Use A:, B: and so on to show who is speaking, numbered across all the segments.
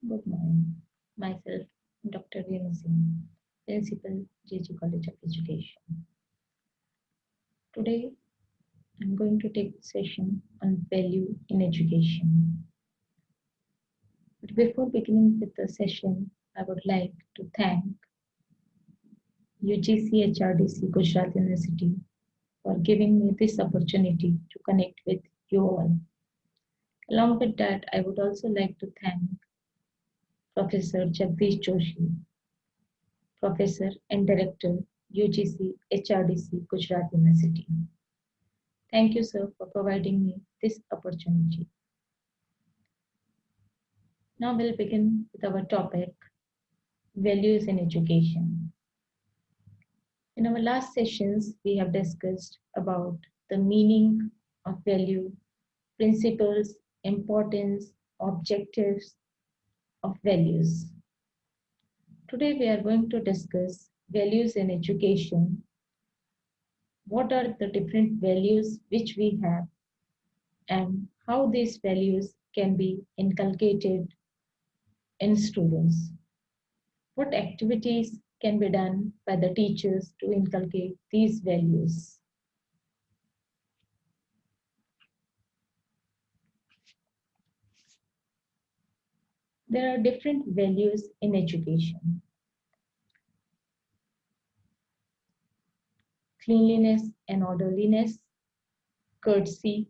A: Good morning. Myself, Dr. Renu Singh, Principal, JG College of Education. Today, I'm going to take a session on value in education. But before beginning with the session, I would like to thank UGC HRDC Gujarat University for giving me this opportunity to connect with you all. Along with that, I would also like to thank Professor Jagdish Joshi, Professor and Director, UGC HRDC Gujarat University. Thank you, sir, for providing me this opportunity. Now we'll begin with our topic, values in education. In our last sessions, we have discussed about the meaning of value, principles, importance, objectives of values. Today we are going to discuss values in education. What are the different values which we have and how these values can be inculcated in students? What activities can be done by the teachers to inculcate these values? There are different values in education. Cleanliness and orderliness, courtesy,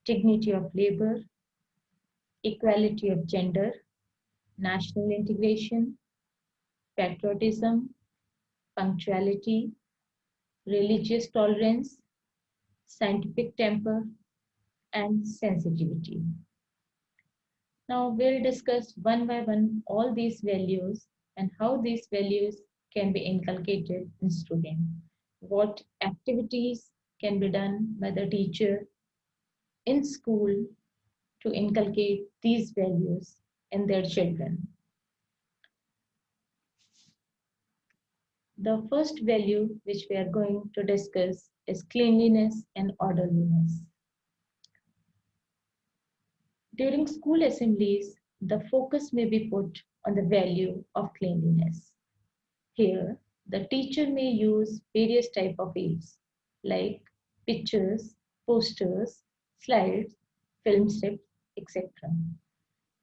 A: dignity of labor, equality of gender, national integration, patriotism, punctuality, religious tolerance, scientific temper, and sensitivity. Now we'll discuss one by one all these values and how these values can be inculcated in students. What activities can be done by the teacher in school to inculcate these values in their children. The first value which we are going to discuss is cleanliness and orderliness. During school assemblies, the focus may be put on the value of cleanliness. Here, the teacher may use various type of aids like pictures, posters, slides, film strips, etc.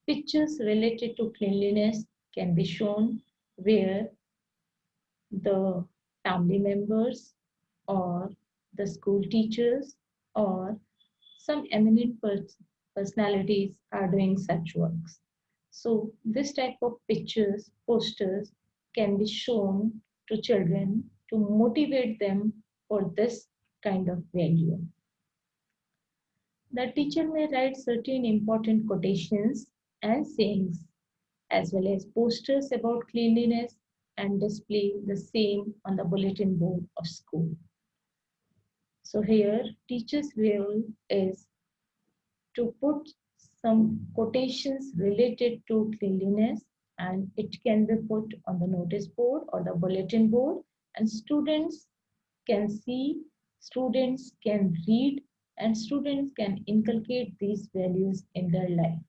A: Pictures related to cleanliness can be shown where the family members or the school teachers or some eminent personalities are doing such works. So this type of pictures, posters can be shown to children to motivate them for this kind of value. The teacher may write certain important quotations and sayings as well as posters about cleanliness and display the same on the bulletin board of school. So here teacher's role is to put some quotations related to cleanliness and it can be put on the notice board or the bulletin board and students can see, students can read and students can inculcate these values in their life.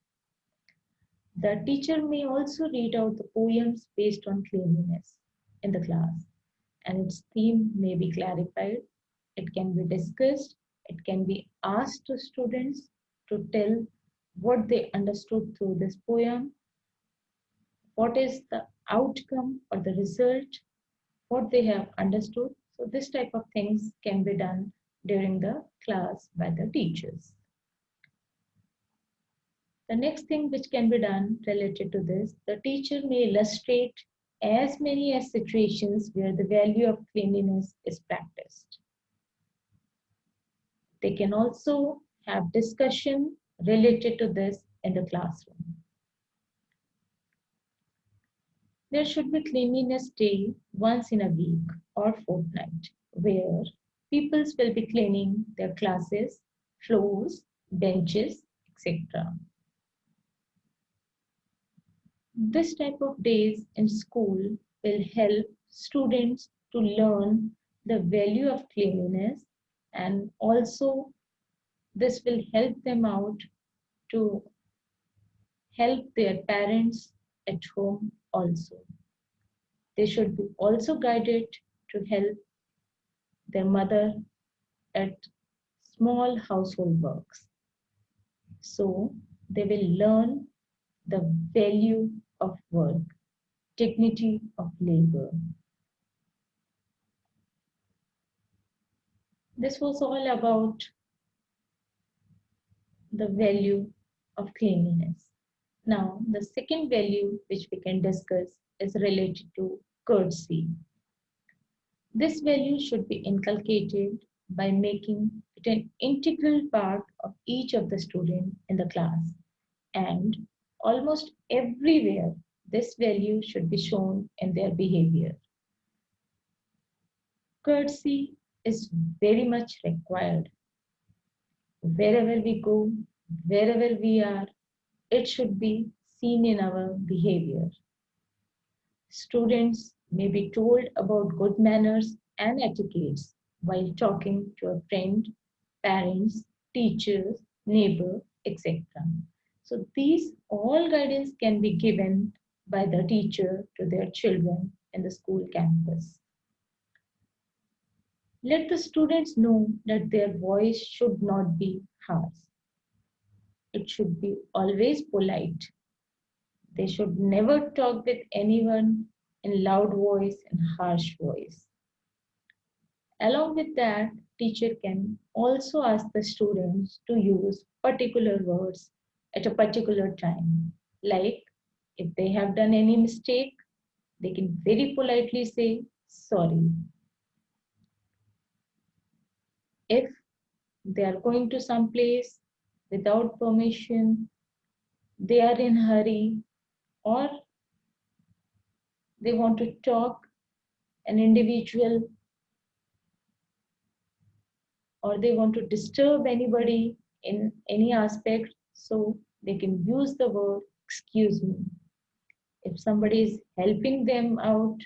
A: The teacher may also read out the poems based on cleanliness in the class and its theme may be clarified. It can be discussed. It can be asked to students to tell what they understood through this poem, what is the outcome or the result, what they have understood. So this type of things can be done during the class by the teachers. The next thing which can be done related to this, the teacher may illustrate as many as situations where the value of cleanliness is practiced. They can also have discussion related to this in the classroom. There should be cleanliness day once in a week or fortnight where peoples will be cleaning their classes, floors, benches, etc. This type of days in school will help students to learn the value of cleanliness and also this will help them out to help their parents at home also. They should be also guided to help their mother at small household works. So they will learn the value of work, dignity of labor. This was all about the value of cleanliness. Now, the second value which we can discuss is related to courtesy. This value should be inculcated by making it an integral part of each of the students in the class. And almost everywhere, this value should be shown in their behavior. Courtesy is very much required. Wherever we go, wherever we are, it should be seen in our behavior. Students may be told about good manners and etiquettes while talking to a friend, parents, teachers, neighbor, etc. So these all guidance can be given by the teacher to their children in the school campus. Let the students know that their voice should not be harsh. It should be always polite. They should never talk with anyone in loud voice and harsh voice. Along with that, teacher can also ask the students to use particular words at a particular time. Like if they have done any mistake, they can very politely say sorry. If they are going to some place without permission, they are in hurry, or they want to talk an individual, or they want to disturb anybody in any aspect, so they can use the word excuse me. If somebody is helping them out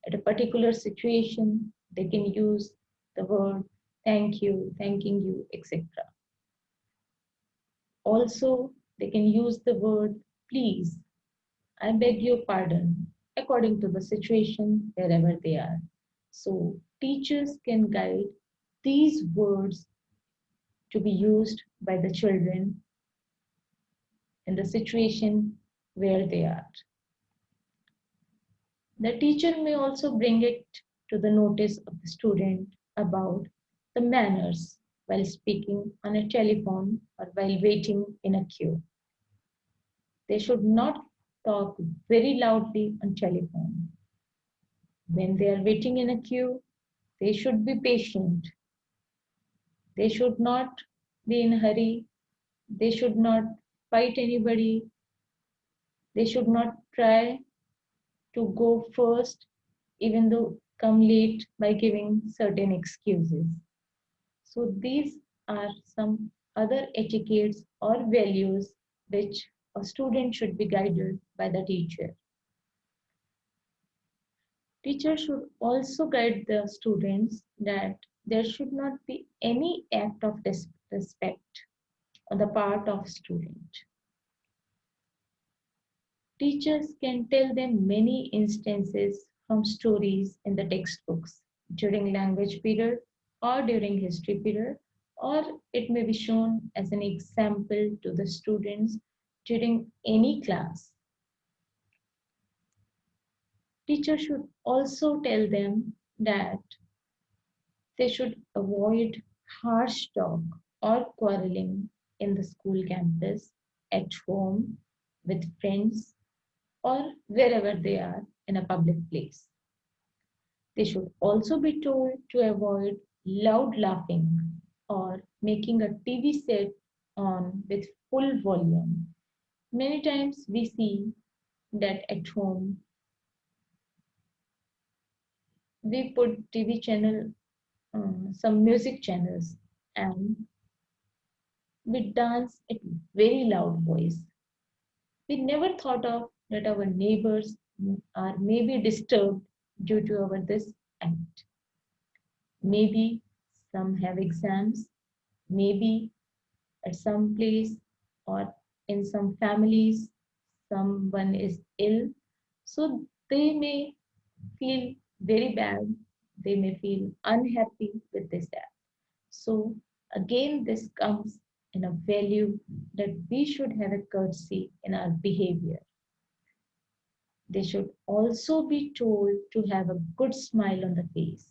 A: at a particular situation, they can use the word thank you, thanking you, etc. Also, they can use the word please, I beg your pardon, according to the situation wherever they are. So, teachers can guide these words to be used by the children in the situation where they are. The teacher may also bring it to the notice of the student about the manners while speaking on a telephone or while waiting in a queue. They should not talk very loudly on telephone. When they are waiting in a queue, they should be patient. They should not be in a hurry. They should not fight anybody. They should not try to go first, even though come late by giving certain excuses. So these are some other etiquettes or values which a student should be guided by the teacher. Teacher should also guide the students that there should not be any act of disrespect on the part of student. Teachers can tell them many instances from stories in the textbooks during language period or during history period, or it may be shown as an example to the students during any class. Teacher should also tell them that they should avoid harsh talk or quarreling in the school campus, at home, with friends, or wherever they are in a public place. They should also be told to avoid loud laughing or making a TV set on with full volume. Many times we see that at home we put TV channel, some music channels, and we dance at very loud voice. We never thought of that our neighbors are maybe disturbed due to our this act. Maybe some have exams, maybe at some place or in some families. someone is ill, so they may feel very bad, they may feel unhappy with this act. So again, this comes in a value that we should have a courtesy in our behavior. They should also be told to have a good smile on the face.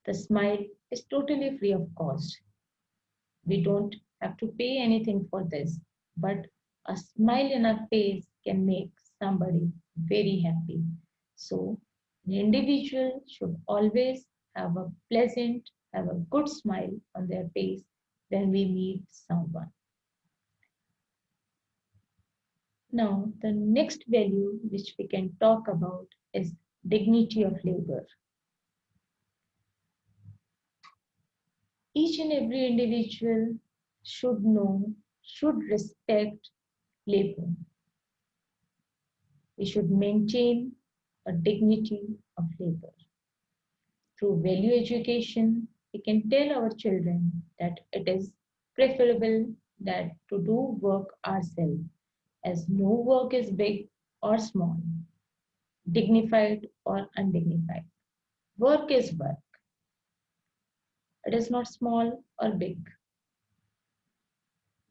A: The smile is totally free of cost. We don't have to pay anything for this, but a smile in our face can make somebody very happy. So, an individual should always have a pleasant, have a good smile on their face when we meet someone. Now, the next value which we can talk about is dignity of labor. Each and every individual should know, should respect labor. We should maintain a dignity of labor. Through value education, we can tell our children that it is preferable that to do work ourselves, as no work is big or small, dignified or undignified. Work is work. It is not small or big,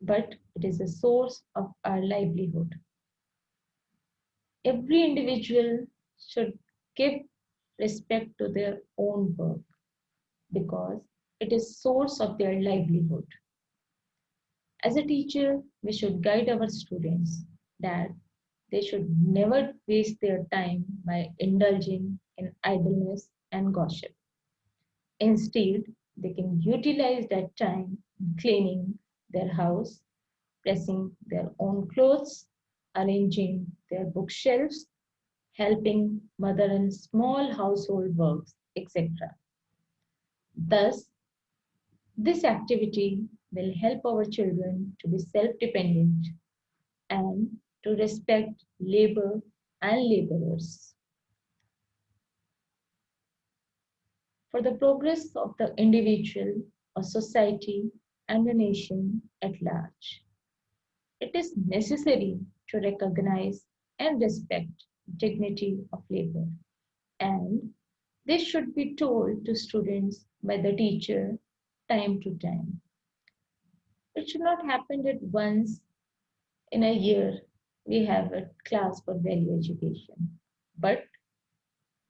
A: but it is a source of our livelihood. Every individual should give respect to their own work because it is source of their livelihood. As a teacher, we should guide our students that they should never waste their time by indulging in idleness and gossip. Instead, they can utilize that time in cleaning their house, pressing their own clothes, arranging their bookshelves, helping mother in small household works, etc. Thus, this activity will help our children to be self-dependent and to respect labor and laborers. For the progress of the individual, a society, and a nation at large, it is necessary to recognize and respect dignity of labor, and this should be told to students by the teacher time to time. It should not happen at once in a year we have a class for value education. But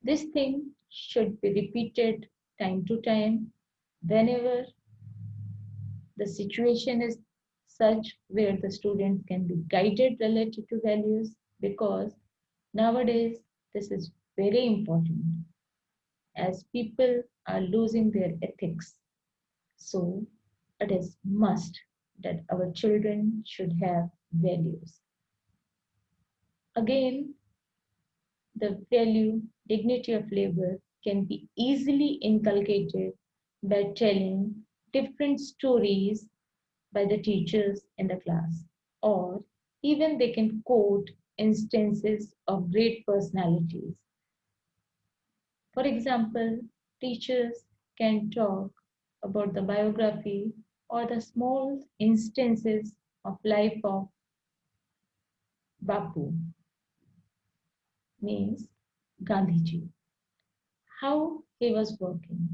A: this thing should be repeated time to time whenever the situation is such where the student can be guided related to values, because nowadays this is very important as people are losing their ethics. So it is must that our children should have values. Again, the value, dignity of labor can be easily inculcated by telling different stories by the teachers in the class, or even they can quote instances of great personalities. For example, teachers can talk about the biography or the small instances of life of Bapu, means Gandhiji, how he was working.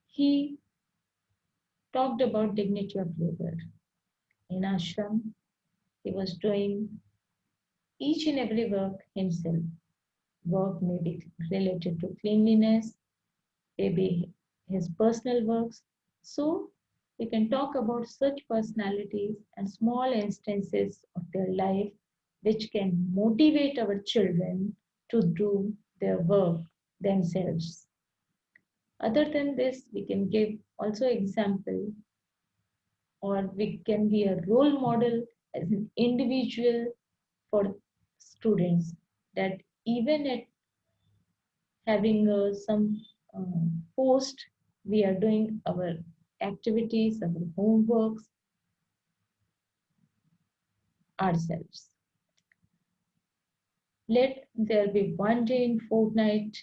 A: He talked about dignity of labor. In ashram, he was doing each and every work himself. Work may be related to cleanliness, maybe his personal works. So we can talk about such personalities and small instances of their life which can motivate our children to do their work themselves. Other than this, we can give also example, or we can be a role model as an individual for students, that even at having some post, we are doing our activities, our homeworks ourselves. Let there be one day in fortnight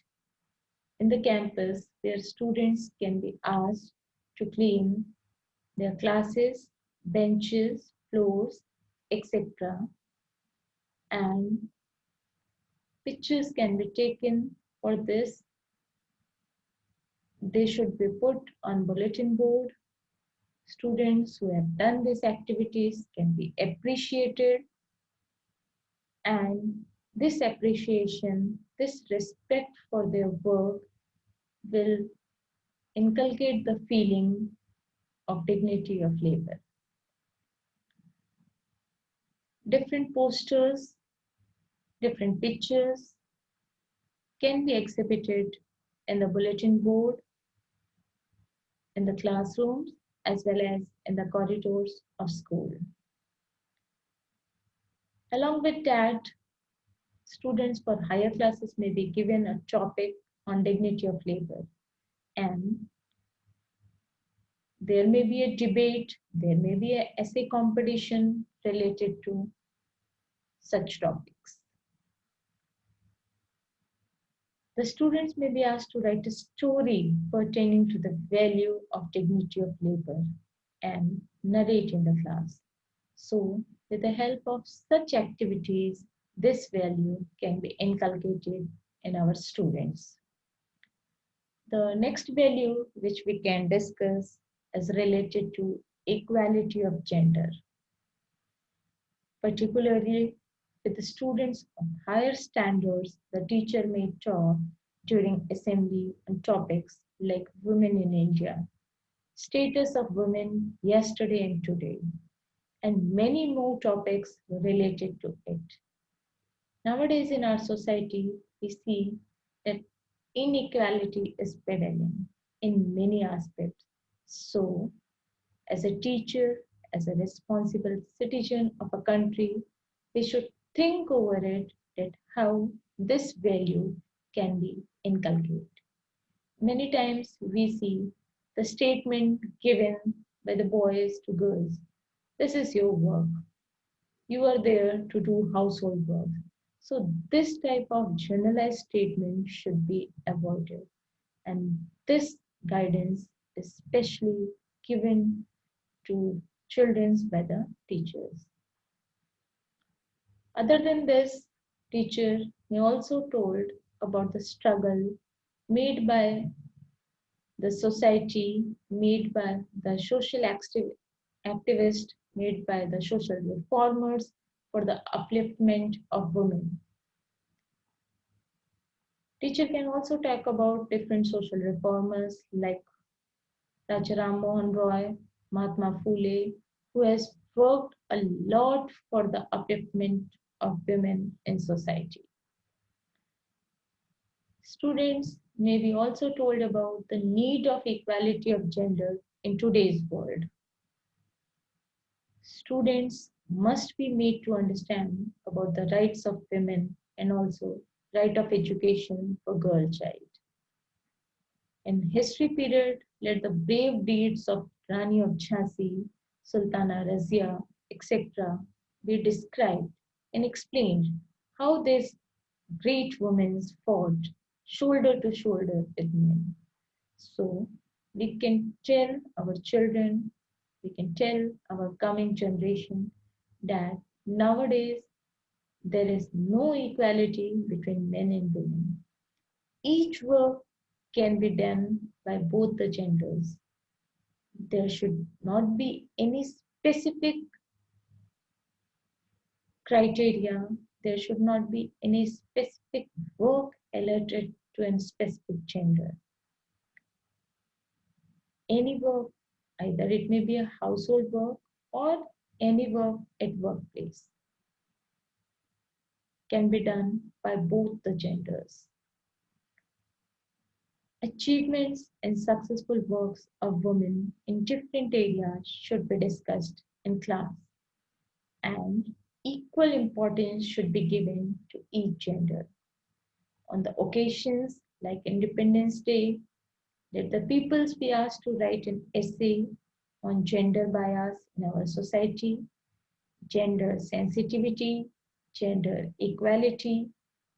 A: in the campus where students can be asked to clean their classes, benches, floors, etc. And pictures can be taken for this. They should be put on bulletin board. Students who have done these activities can be appreciated, and this appreciation, this respect for their work will inculcate the feeling of dignity of labor. Different posters, different pictures can be exhibited in the bulletin board, in the classrooms, as well as in the corridors of school. Along with that, students for higher classes may be given a topic on dignity of labor, and there may be a debate, there may be an essay competition related to such topics. The students may be asked to write a story pertaining to the value of dignity of labor and narrate in the class. So, with the help of such activities, this value can be inculcated in our students. The next value which we can discuss is related to equality of gender, particularly with the students of higher standards. The teacher may talk during assembly on topics like women in India, status of women yesterday and today, and many more topics related to it. Nowadays, in our society, we see that inequality is prevailing in many aspects. So, as a teacher, as a responsible citizen of a country, we should think over it that how this value can be inculcated. Many times we see the statement given by the boys to girls, this is your work. You are there to do household work. So this type of generalized statement should be avoided. And this guidance is specially given to children by the teachers. Other than this, teacher may also told about the struggle made by the society, made by the social activists, made by the social reformers for the upliftment of women. Teacher can also talk about different social reformers like Rajaram Mohan Roy, Mahatma Phule, who has worked a lot for the upliftment of women in society. Students may be also told about the need of equality of gender in today's world. Students must be made to understand about the rights of women and also right of education for girl child. In history period, let the brave deeds of Rani of Jhansi, Sultana Razia, etc. be described and explained how these great women fought shoulder to shoulder with men. So we can tell our children, we can tell our coming generation that nowadays there is no equality between men and women. Each work can be done by both the genders. There should not be any specific criteria. There should not be any specific work allotted to a specific gender. Any work, either it may be a household work or any work at workplace, can be done by both the genders. Achievements and successful works of women in different areas should be discussed in class, and equal importance should be given to each gender. On the occasions like Independence Day, let the peoples be asked to write an essay on gender bias in our society, gender sensitivity, gender equality,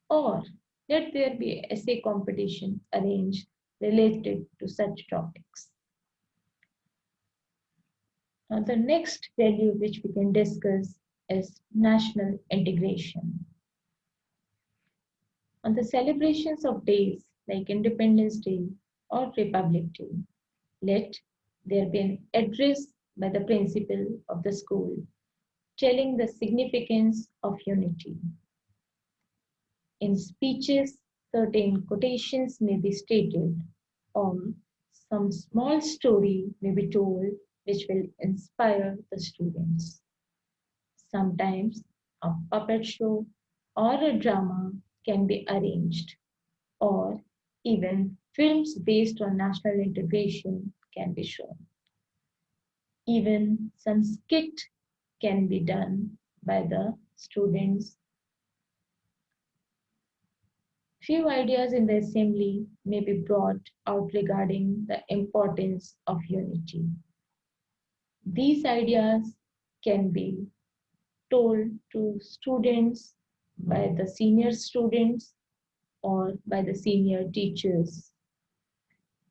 A: or let there be an essay competition arranged related to such topics. Now, the next value which we can discuss is national integration. On the celebrations of days like Independence Day or Republic Day, let there be an address by the principal of the school telling the significance of unity. In speeches, certain quotations may be stated, or some small story may be told which will inspire the students. Sometimes a puppet show or a drama can be arranged, or even films based on national integration can be shown. Even some skit can be done by the students. Few ideas in the assembly may be brought out regarding the importance of unity. These ideas can be told to students by the senior students or by the senior teachers.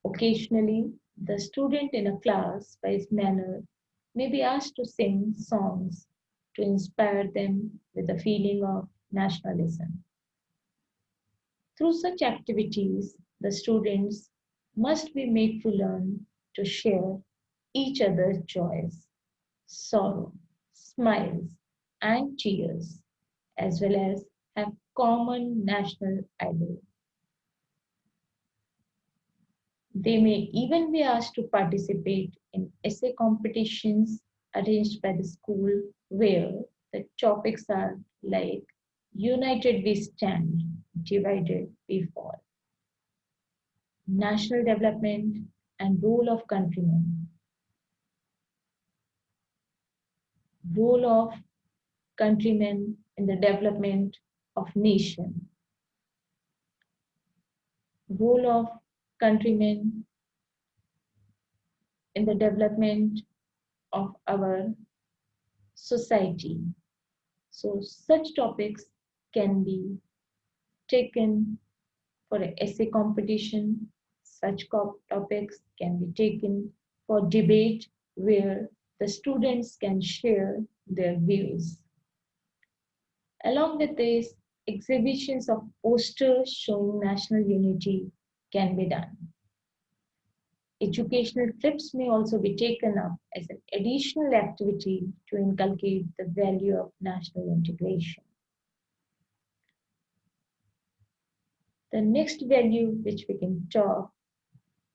A: Occasionally, the student in a class by his manner may be asked to sing songs to inspire them with a feeling of nationalism. Through such activities, the students must be made to learn to share each other's joys, sorrow, smiles, and tears, as well as have common national idol. They may even be asked to participate in essay competitions arranged by the school where the topics are like United we stand, divided we fall, national development and role of countrymen, role of countrymen in the development of nation, role of countrymen in the development of our society. So such topics can be taken for an essay competition. Such topics can be taken for debate where the students can share their views. Along with this, exhibitions of posters showing national unity can be done. Educational trips may also be taken up as an additional activity to inculcate the value of national integration. The next value which we can talk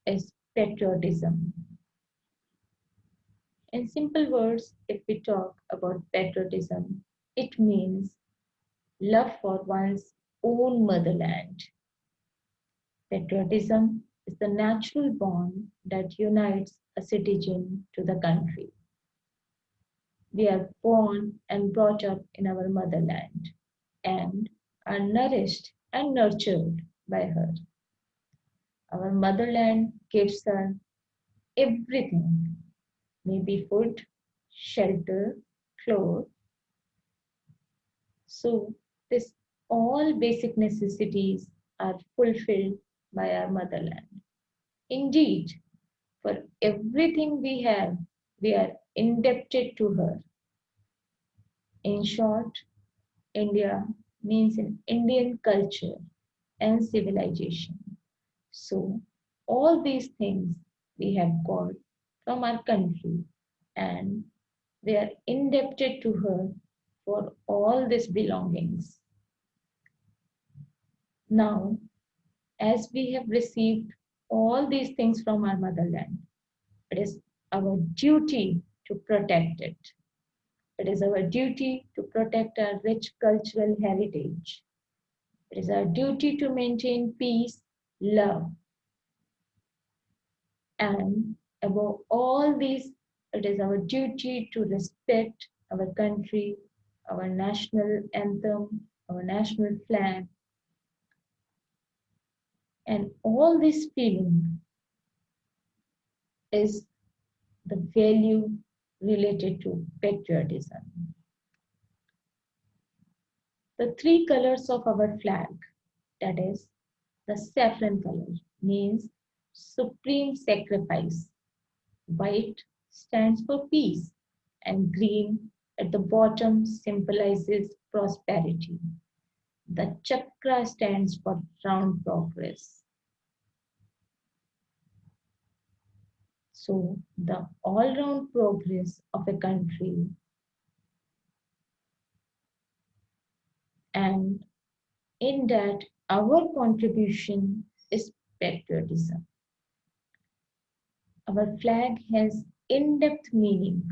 A: is patriotism. In simple words, if we talk about patriotism, it means love for one's own motherland. Patriotism is the natural bond that unites a citizen to the country. We are born and brought up in our motherland and are nourished and nurtured by her. Our motherland gives us everything, maybe food, shelter, clothes. So this all basic necessities are fulfilled by our motherland. Indeed, for everything we have, we are indebted to her. In short, India means an Indian culture and civilization. So all these things we have got from our country and we are indebted to her for all these belongings. Now, as we have received all these things from our motherland, it is our duty to protect it. It is our duty to protect our rich cultural heritage. It is our duty to maintain peace, love, and above all these, it is our duty to respect our country, our national anthem, our national flag, and all this feeling is the value related to patriotism. The three colors of our flag, that is, the saffron color, means supreme sacrifice. White stands for peace. and green at the bottom symbolizes prosperity. The chakra stands for round progress. So, the all round progress of a country, and in that, our contribution is patriotism. Our flag has in depth meaning,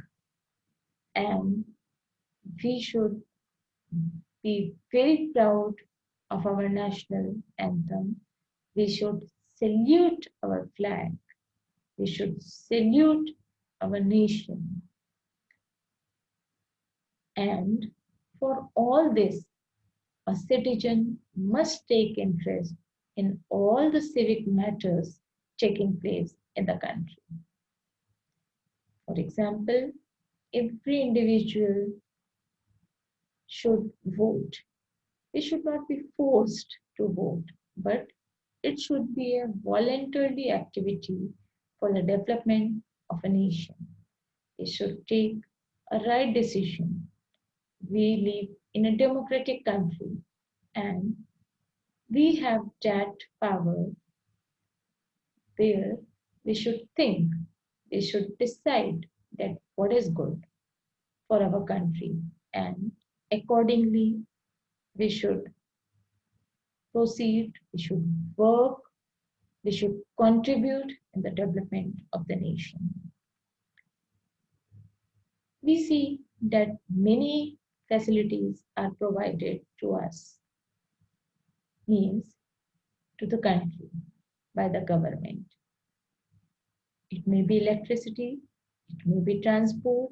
A: and we should be very proud of our national anthem. We should salute our flag. We should salute our nation. And for all this, a citizen must take interest in all the civic matters taking place in the country. For example, every individual should vote. We should not be forced to vote, but it should be a voluntary activity for the development of a nation. We should take a right decision. We live in a democratic country and we have that power where we should think, we should decide that what is good for our country, and accordingly we should proceed, we should work, we should contribute in the development of the nation. We see that many facilities are provided to us, means to the country by the government. It may be electricity, it may be transport,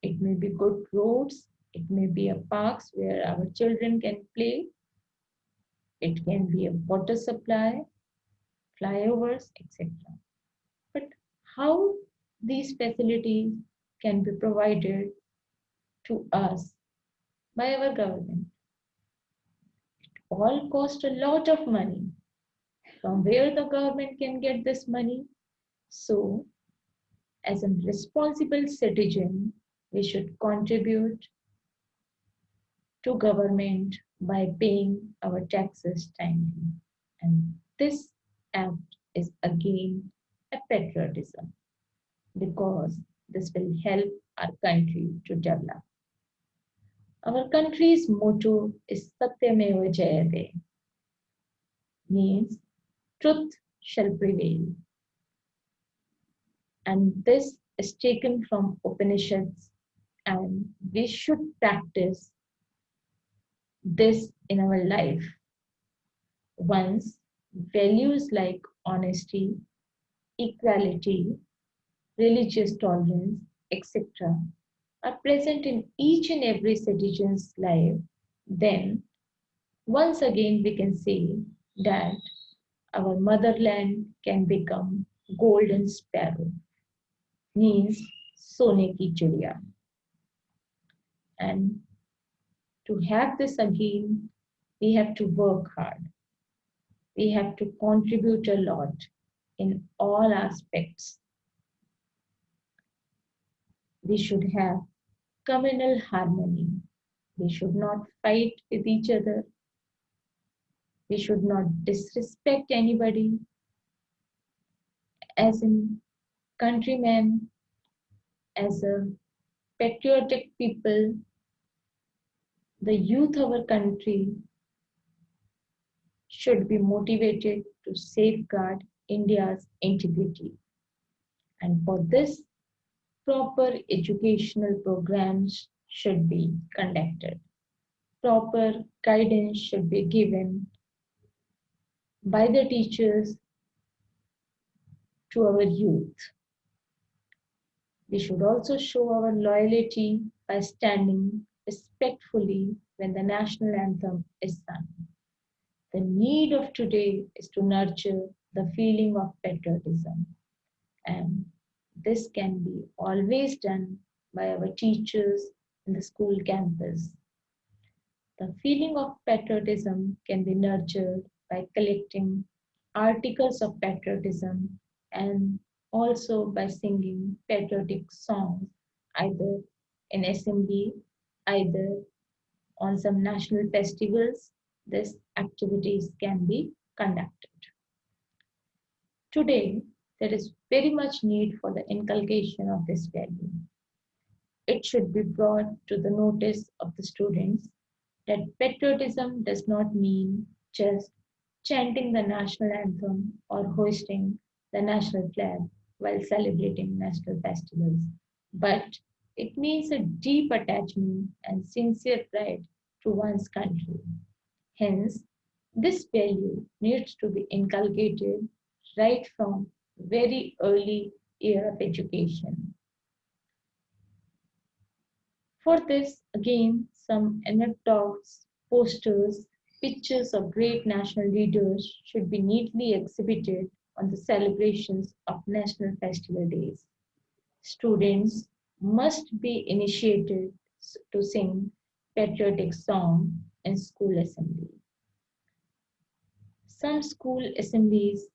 A: it may be good roads, it may be a parks where our children can play, it can be a water supply, flyovers, etc. But how these facilities can be provided to us by our government? All cost a lot of money. From where the government can get this money? So, as a responsible citizen, we should contribute to government by paying our taxes timely. And this act is again a patriotism because this will help our country to develop. Our country's motto is Satyameva Jayate, means truth shall prevail. And this is taken from Upanishads, and we should practice this in our life. Once values like honesty, equality, religious tolerance, etc., are present in each and every citizen's life, then once again we can say that our motherland can become golden sparrow, means sone ki chidiya. And to have this again, we have to work hard. We have to contribute a lot in all aspects. We should have communal harmony. We should not fight with each other. We should not disrespect anybody. As in countrymen, as a patriotic people, the youth of our country should be motivated to safeguard India's integrity. And for this, proper educational programs should be conducted. Proper guidance should be given by the teachers to our youth. We should also show our loyalty by standing respectfully when the national anthem is sung. The need of today is to nurture the feeling of patriotism, and this can be always done by our teachers in the school campus. The feeling of patriotism can be nurtured by collecting articles of patriotism and also by singing patriotic songs either in assembly, either on some national festivals, these activities can be conducted. Today, there is very much need for the inculcation of this value. It should be brought to the notice of the students that patriotism does not mean just chanting the national anthem or hoisting the national flag while celebrating national festivals, but it means a deep attachment and sincere pride to one's country. Hence, this value needs to be inculcated right from very early year of education. For this, again, some anecdotes, posters, pictures of great national leaders should be neatly exhibited on the celebrations of national festival days. Students must be initiated to sing patriotic song in school assembly. Some school assemblies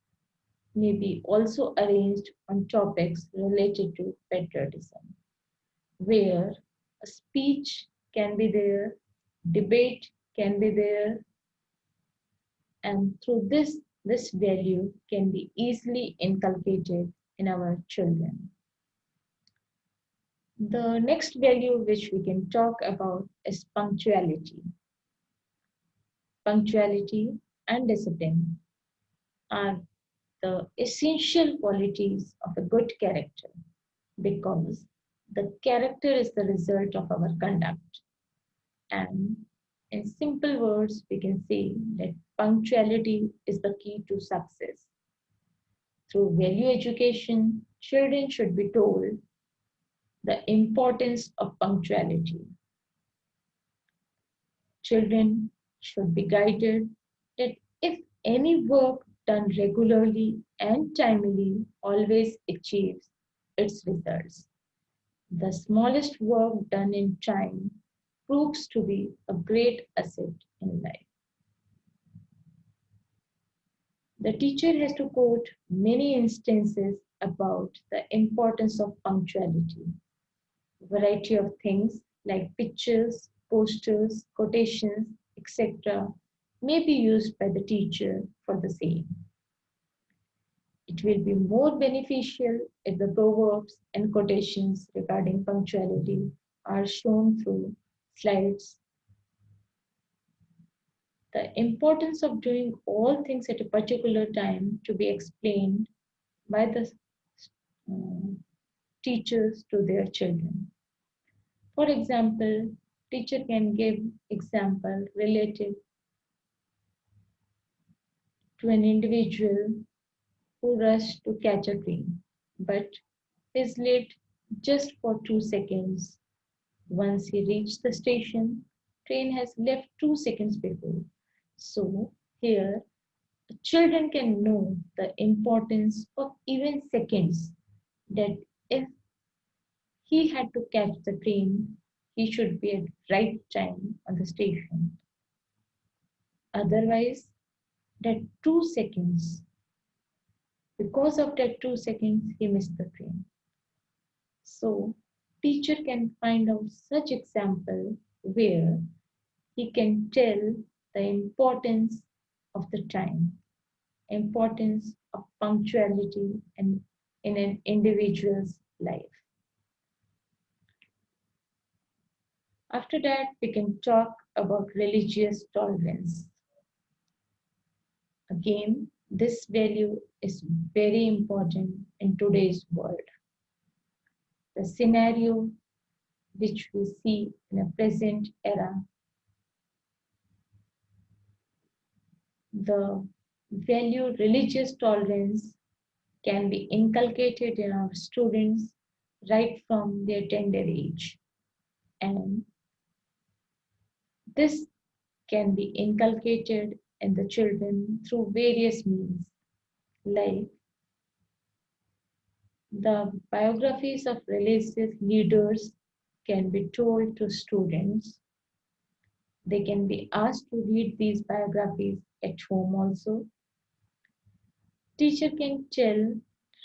A: may be also arranged on topics related to patriotism, where a speech can be there, debate can be there, and through this value can be easily inculcated in our children. The next value which we can talk about is punctuality. Punctuality and discipline are the essential qualities of a good character because the character is the result of our conduct. And in simple words, we can say that punctuality is the key to success. Through value education, children should be told the importance of punctuality. Children should be guided that if any work done regularly and timely always achieves its results. The smallest work done in time proves to be a great asset in life. The teacher has to quote many instances about the importance of punctuality. Variety of things like pictures, posters, quotations, etc. may be used by the teacher for the same. It will be more beneficial if the proverbs and quotations regarding punctuality are shown through slides. The importance of doing all things at a particular time to be explained by the uh, teachers to their children. For example, teacher can give example related to an individual who rushed to catch a train, but is late just for 2 seconds. Once he reached the station, train has left 2 seconds before. So here, children can know the importance of even seconds that if he had to catch the train, he should be at right time on the station. Otherwise, that 2 seconds, because of that 2 seconds, he missed the train. So, teacher can find out such example where he can tell the importance of the time, importance of punctuality in an individual's life. After that, we can talk about religious tolerance. Again, this value is very important in today's world. The scenario which we see in a present era, the value religious tolerance can be inculcated in our students right from their tender age. And this can be inculcated in the children through various means, like the biographies of religious leaders can be told to students. They can be asked to read these biographies at home also. Teacher can tell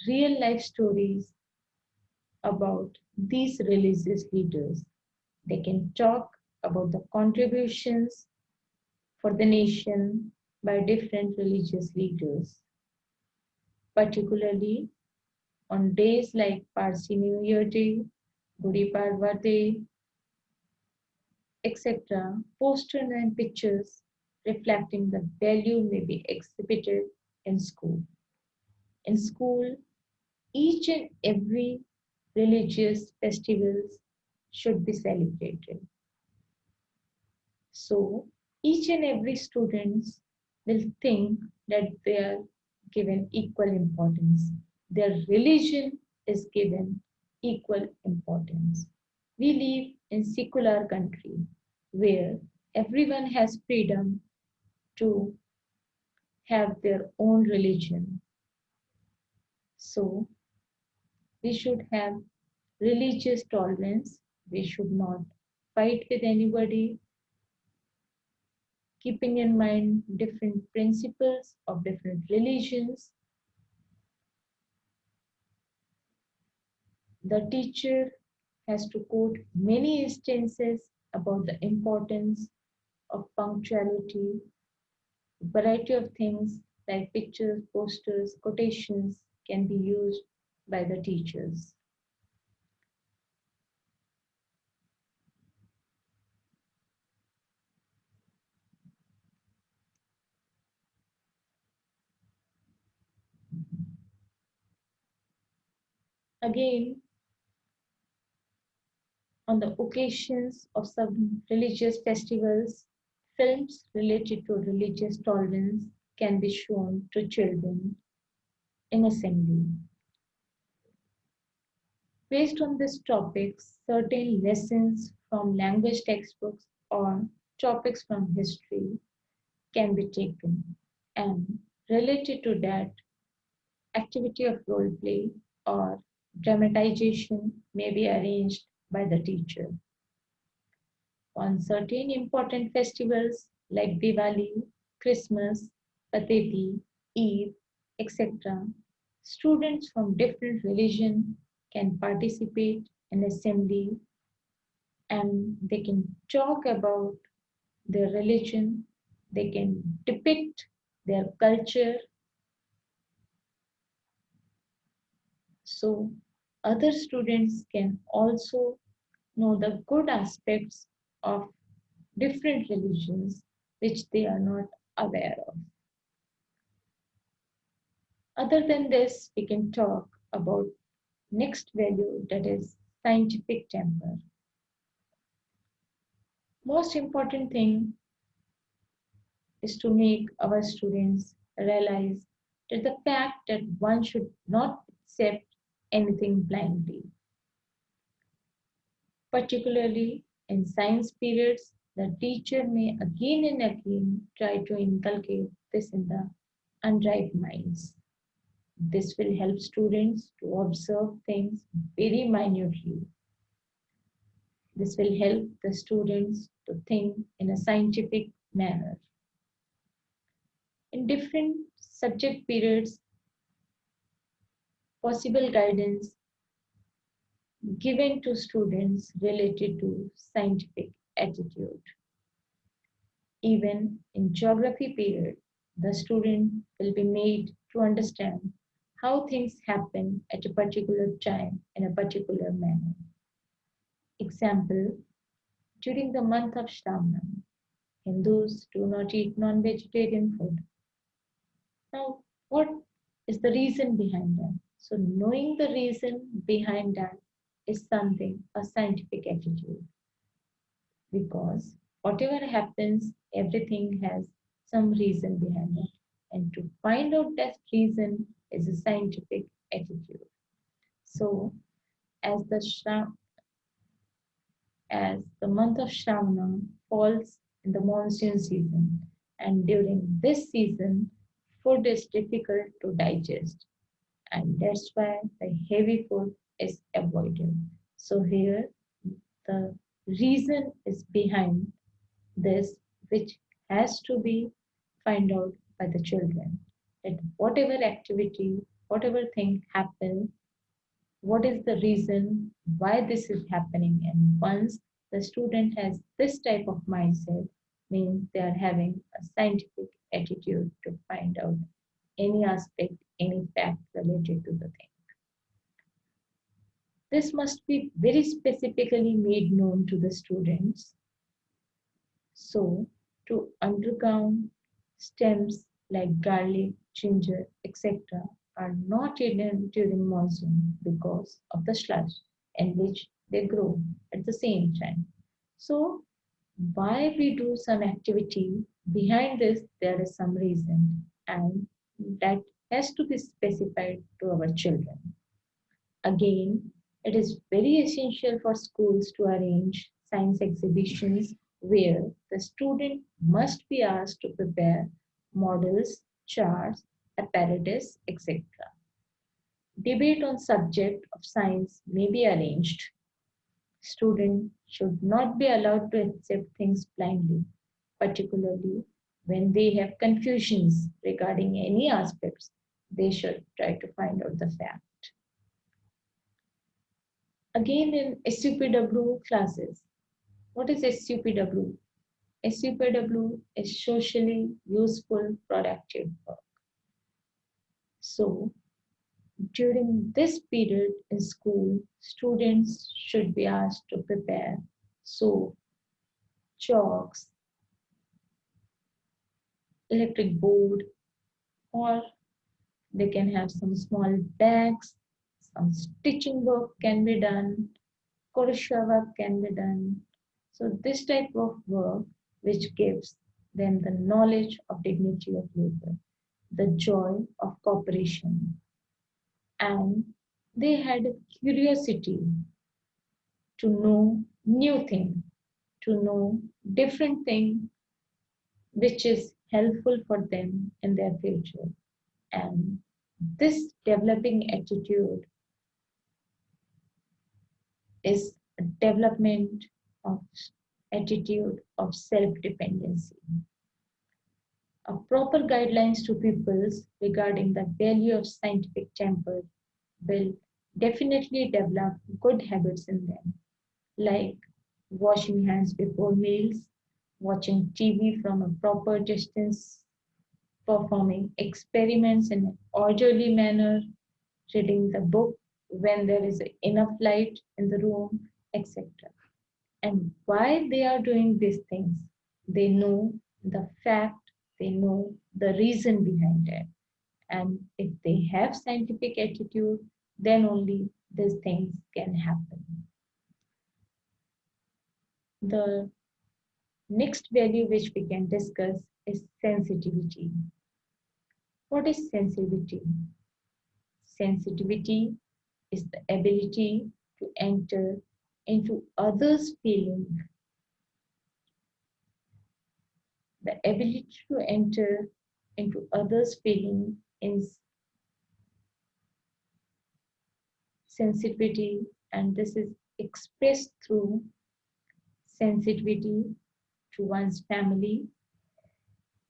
A: real life stories about these religious leaders. They can talk about the contributions for the nation by different religious leaders, particularly on days like Parsi New Year Day, Gudi Padwa Day, etc. Posters and pictures reflecting the value may be exhibited in school. In school, each and every religious festivals should be celebrated. So each and every students will think that they are given equal importance. Their religion is given equal importance. We live in secular country where everyone has freedom to have their own religion. So we should have religious tolerance. We should not fight with anybody, keeping in mind different principles of different religions. The teacher has to quote many instances about the importance of punctuality, variety of things like pictures, posters, quotations can be used by the teachers. Again, on the occasions of some religious festivals, films related to religious tolerance can be shown to children in assembly. Based on these topics, certain lessons from language textbooks or topics from history can be taken, and related to that, activity of role play or dramatization may be arranged by the teacher. On certain important festivals like Diwali, Christmas, Pateti, Eid, etc., students from different religion can participate in assembly and they can talk about their religion, they can depict their culture, so other students can also know the good aspects of different religions which they are not aware of. Other than this, we can talk about next value, that is scientific temper. Most important thing is to make our students realize that the fact that one should not accept anything blindly. Particularly in science periods, the teacher may again and again try to inculcate this in the unripe minds. This will help students to observe things very minutely. This will help the students to think in a scientific manner. In different subject periods, possible guidance given to students related to scientific attitude. Even in geography period, the student will be made to understand how things happen at a particular time in a particular manner. Example, during the month of Shravana, Hindus do not eat non-vegetarian food. Now, what is the reason behind that? So, knowing the reason behind that is something, a scientific attitude, because whatever happens, everything has some reason behind it. And to find out that reason is a scientific attitude. So, as the as the month of Shravana falls in the monsoon season, and during this season, food is difficult to digest, and that's why the heavy food is avoided. So, here the reason is behind this, which has to be find out by the children, that whatever activity, whatever thing happens, what is the reason why this is happening, and once the student has this type of mindset, means they are having a scientific attitude to find out any aspect, any fact related to the thing. This must be very specifically made known to the students. So, to underground stems like garlic, ginger, etc., are not eaten during monsoon because of the slush in which they grow at the same time. So, why we do some activity behind this, there is some reason, and that has to be specified to our children. Again, it is very essential for schools to arrange science exhibitions where the student must be asked to prepare models, charts, apparatus, etc. Debate on subject of science may be arranged. Students should not be allowed to accept things blindly, particularly when they have confusions regarding any aspects. They should try to find out the fact. Again, in SUPW classes, what is SUPW? SUPW is socially useful productive work. So, during this period in school, students should be asked to prepare soap, chalks, electric board, or they can have some small bags, some stitching work can be done, crochet work can be done. So this type of work which gives them the knowledge of dignity of labor, the joy of cooperation, and they had a curiosity to know new thing, to know different thing which is helpful for them in their future. And this developing attitude is a development of attitude of self-dependency. A proper guidelines to pupils regarding the value of scientific temper will definitely develop good habits in them, like washing hands before meals, watching TV from a proper distance, performing experiments in an orderly manner, reading the book when there is enough light in the room, etc. And why they are doing these things, they know the fact, they know the reason behind it. And if they have scientific attitude, then only these things can happen. The next value which we can discuss is sensitivity. What is sensitivity? Sensitivity is the ability to enter into others' feeling. The ability to enter into others' feeling is sensitivity, and this is expressed through sensitivity to one's family,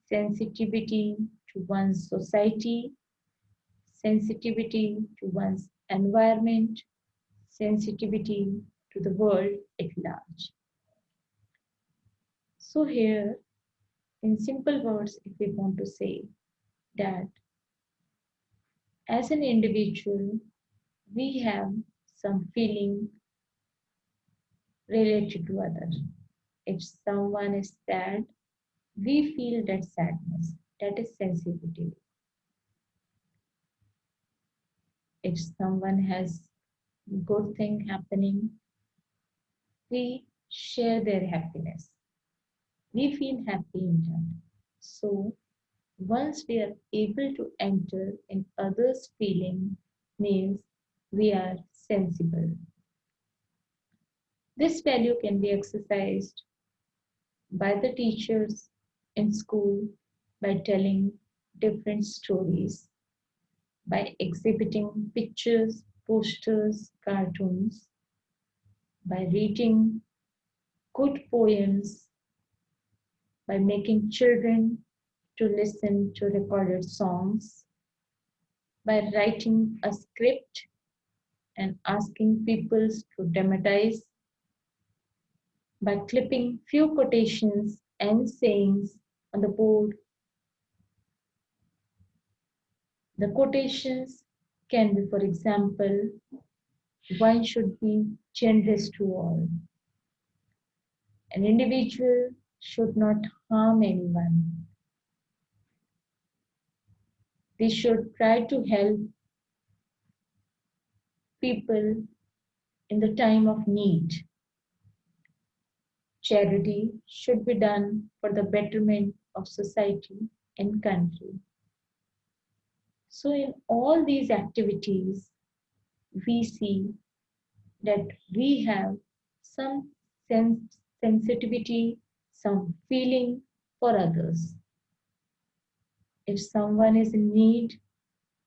A: sensitivity to one's society, sensitivity to one's environment, sensitivity to the world at large. So, here, in simple words, if we want to say that as an individual, we have some feeling related to others. If someone is sad, we feel that sadness. That is sensitivity. If someone has good thing happening, we share their happiness. We feel happy in that. So once we are able to enter in others' feeling means we are sensible. This value can be exercised by the teachers in school by telling different stories, by exhibiting pictures, posters, cartoons, by reading good poems, by making children to listen to recorded songs, by writing a script and asking people to dramatize by clipping few quotations and sayings on the board. The quotations can be, for example, one should be generous to all. An individual should not harm anyone. They should try to help people in the time of need. Charity should be done for the betterment of society and country. So, in all these activities, we see that we have some sensitivity, some feeling for others. If someone is in need,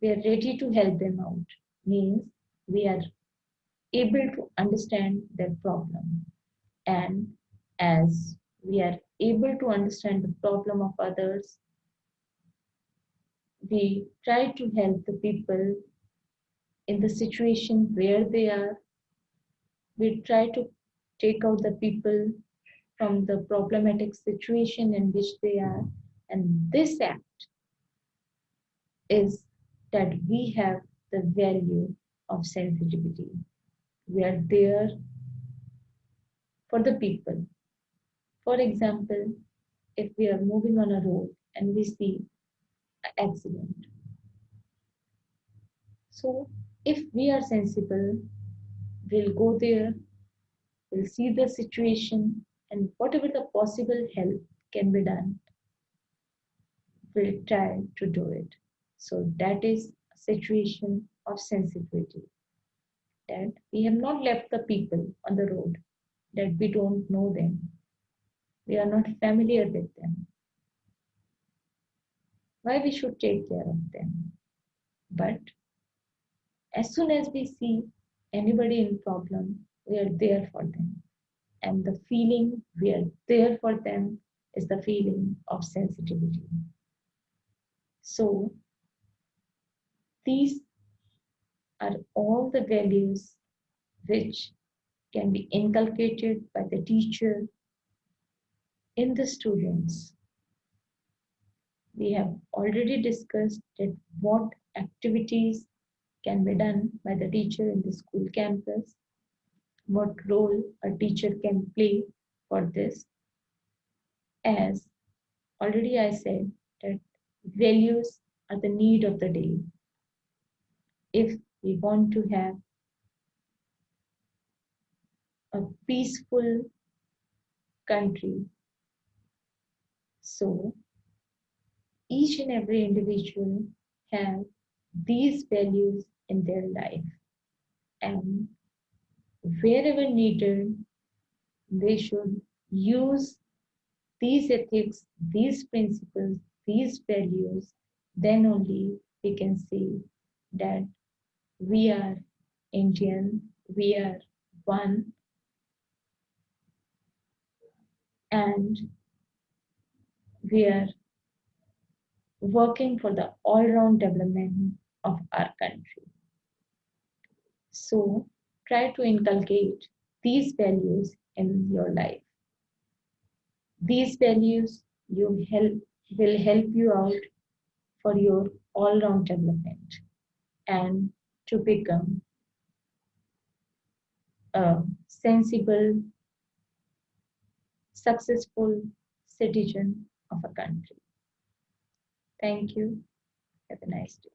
A: we are ready to help them out. Means we are able to understand their problem. And as we are able to understand the problem of others, we try to help the people in the situation where they are. We try to take out the people from the problematic situation in which they are. And this act is that we have the value of sensitivity. We are there for the people. For example, if we are moving on a road and we see an accident. So if we are sensible, we'll go there, we'll see the situation, and whatever the possible help can be done, we'll try to do it. So that is a situation of sensitivity. That we have not left the people on the road, that we don't know them, we are not familiar with them. Why we should take care of them? But as soon as we see anybody in problem, we are there for them. And the feeling we are there for them is the feeling of sensitivity. So these are all the values which can be inculcated by the teacher in the students. We have already discussed that what activities can be done by the teacher in the school campus, what role a teacher can play for this. As already I said, that values are the need of the day. If we want to have a peaceful country, so each and every individual have these values in their life, and wherever needed, they should use these ethics, these principles, these values. Then only we can say that we are Indian, we are one, and we are working for the all-round development of our country. So try to inculcate these values in your life. These values will help you out for your all-round development and to become a sensible, successful citizen of a country. Thank you. Have a nice day.